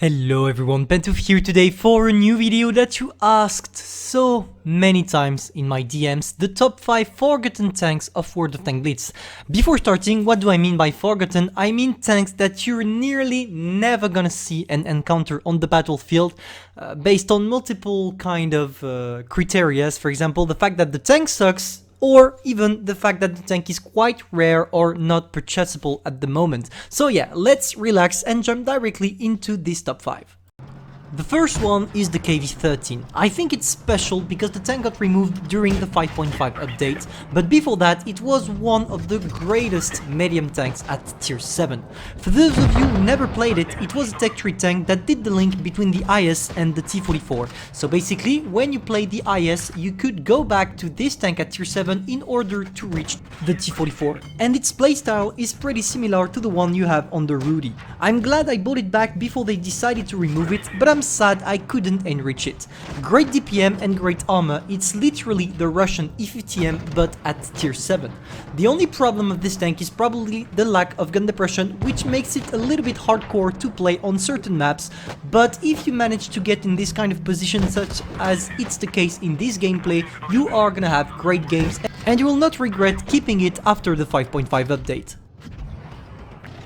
Hello everyone, Pantoufleee here today for a new video that you asked so many times in my DMs, the top 5 forgotten tanks of World of Tanks Blitz. Before starting, what do I mean by forgotten? I mean tanks that you're nearly never gonna see and encounter on the battlefield based on multiple kind of criteria. For example, the fact that the tank sucks, or even the fact that the tank is quite rare or not purchasable at the moment. So yeah, let's relax and jump directly into this top 5. The first one is the KV13. I think it's special because the tank got removed during the 5.5 update, but before that it was one of the greatest medium tanks at tier 7. For those of you who never played it, it was a tech tree tank that did the link between the IS and the T44. So basically, when you played the IS, you could go back to this tank at tier 7 in order to reach the T44. And its playstyle is pretty similar to the one you have on the Rudy. I'm glad I bought it back before they decided to remove it, but I'm sad I couldn't enrich it. Great DPM and great armor, it's literally the Russian E50M but at tier 7. The only problem of this tank is probably the lack of gun depression, which makes it a little bit hardcore to play on certain maps, but if you manage to get in this kind of position, such as it's the case in this gameplay, you are gonna have great games and you will not regret keeping it after the 5.5 update.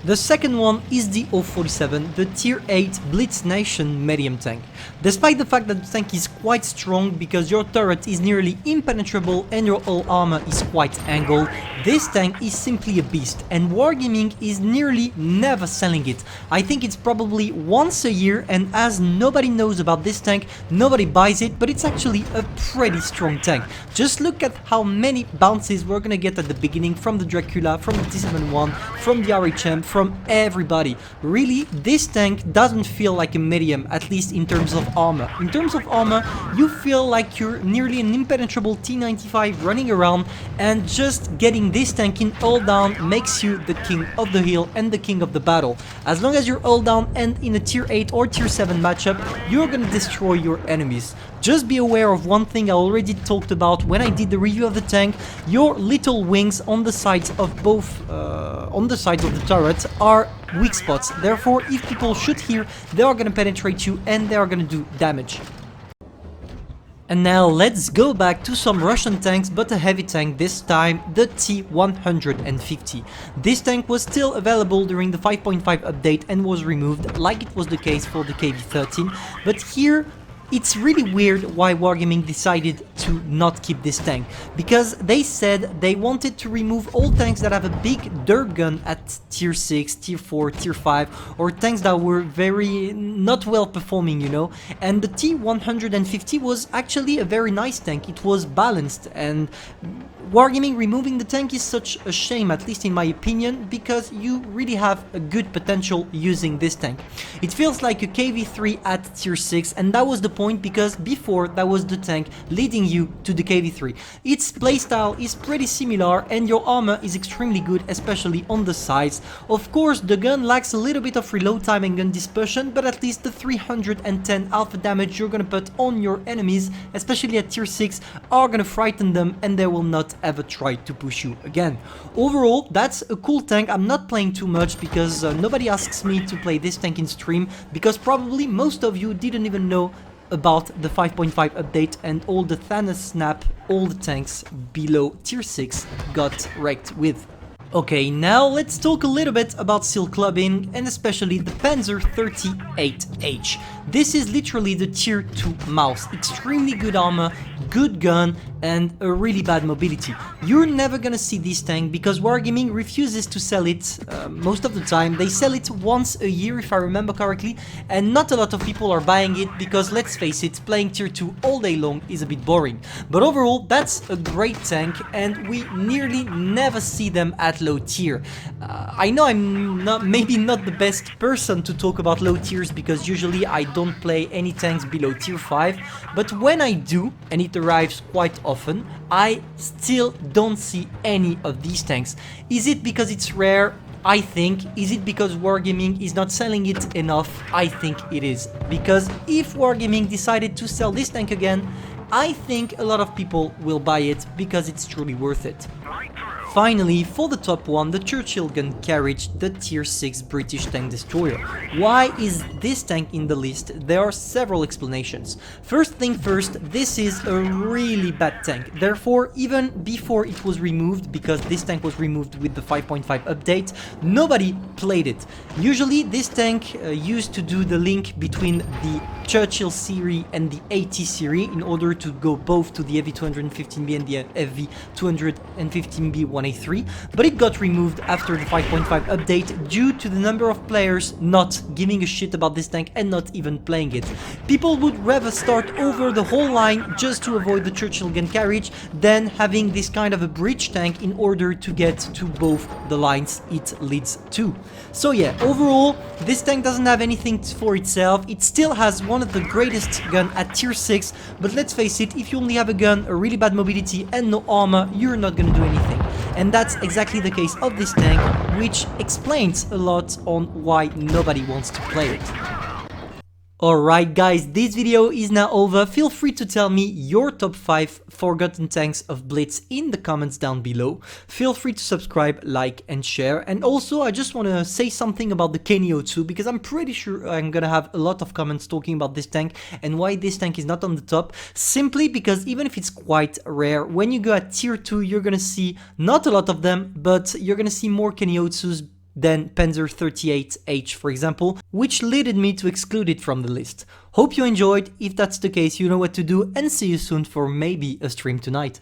The second one is the O47, the tier 8 Blitz Nation medium tank. Despite the fact that the tank is quite strong because your turret is nearly impenetrable and your hull armor is quite angled, this tank is simply a beast and Wargaming is nearly never selling it. I think it's probably once a year, and as nobody knows about this tank, nobody buys it, but it's actually a pretty strong tank. Just look at how many bounces we're gonna get at the beginning from the Dracula, from the T71, from the RHM, from everybody. Really, this tank doesn't feel like a medium, at least in terms of armor. In terms of armor, you feel like you're nearly an impenetrable T95 running around, and just getting this tank in all down makes you the king of the hill and the king of the battle. As long as you're all down and in a tier 8 or tier 7 matchup, you're gonna destroy your enemies. Just be aware of one thing I already talked about when I did the review of the tank. Your little wings on the sides of the turret are weak spots. Therefore, if people shoot here, they are gonna penetrate you and they are gonna do damage. And now let's go back to some Russian tanks, but a heavy tank this time, the T150. This tank was still available during the 5.5 update and was removed, like it was the case for the KV13, but here it's really weird why Wargaming decided to not keep this tank, because they said they wanted to remove all tanks that have a big dirt gun at tier 6, tier 4, tier 5, or tanks that were very not well performing, you know, and the T150 was actually a very nice tank. It was balanced, and Wargaming removing the tank is such a shame, at least in my opinion, because you really have a good potential using this tank. It feels like a KV3 at tier 6, and that was the point, because before that was the tank leading you to the KV3. Its playstyle is pretty similar and your armor is extremely good, especially on the sides. Of course, the gun lacks a little bit of reload time and gun dispersion, but at least the 310 alpha damage you're gonna put on your enemies, especially at tier 6, are gonna frighten them and they will not ever try to push you again. Overall, that's a cool tank. I'm not playing too much because nobody asks me to play this tank in stream, because probably most of you didn't even know about the 5.5 update and all the Thanos snap all the tanks below tier 6 got wrecked with. Okay, now let's talk a little bit about seal clubbing, and especially the Panzer 38H. This is literally the tier 2 mouse. Extremely good armor, good gun, and a really bad mobility. You're never gonna see this tank because Wargaming refuses to sell it most of the time. They sell it once a year, if I remember correctly, and not a lot of people are buying it because, let's face it, playing tier 2 all day long is a bit boring. But overall, that's a great tank, and we nearly never see them at low tier. I know I'm maybe not the best person to talk about low tiers, because usually I don't play any tanks below tier 5, but when I do, and it arrives quite often, I still don't see any of these tanks. Is it because it's rare? I think. Is it because Wargaming is not selling it enough? I think it is. Because if Wargaming decided to sell this tank again, I think a lot of people will buy it because it's truly worth it. finally, for the top one, the Churchill gun carriage, the Tier 6 British tank destroyer. Why is this tank in the list? There are several explanations. First thing first, this is a really bad tank. Therefore, even before it was removed, because this tank was removed with the 5.5 update, nobody played it. Usually, this tank used to do the link between the Churchill series and the AT series in order to go both to the FV215B and the FV215B 1A3, but it got removed after the 5.5 update due to the number of players not giving a shit about this tank and not even playing it. People would rather start over the whole line just to avoid the Churchill gun carriage than having this kind of a bridge tank in order to get to both the lines it leads to. So yeah, overall, this tank doesn't have anything for itself. It still has one of the greatest gun at tier 6, but let's face it, if you only have a gun, a really bad mobility and no armor, you're not gonna do anything. And that's exactly the case of this tank, which explains a lot on why nobody wants to play it. Alright guys, this video is now over. Feel free to tell me your top 5 forgotten tanks of Blitz in the comments down below. Feel free to subscribe, like and share. And also I just want to say something about the KV13 because I'm pretty sure I'm gonna have a lot of comments talking about this tank and why this tank is not on the top. Simply because even if it's quite rare, when you go at tier 2 you're gonna see not a lot of them, but you're gonna see more KV13s than Panzer 38H, for example, which led me to exclude it from the list. Hope you enjoyed. If that's the case, you know what to do, and see you soon for maybe a stream tonight.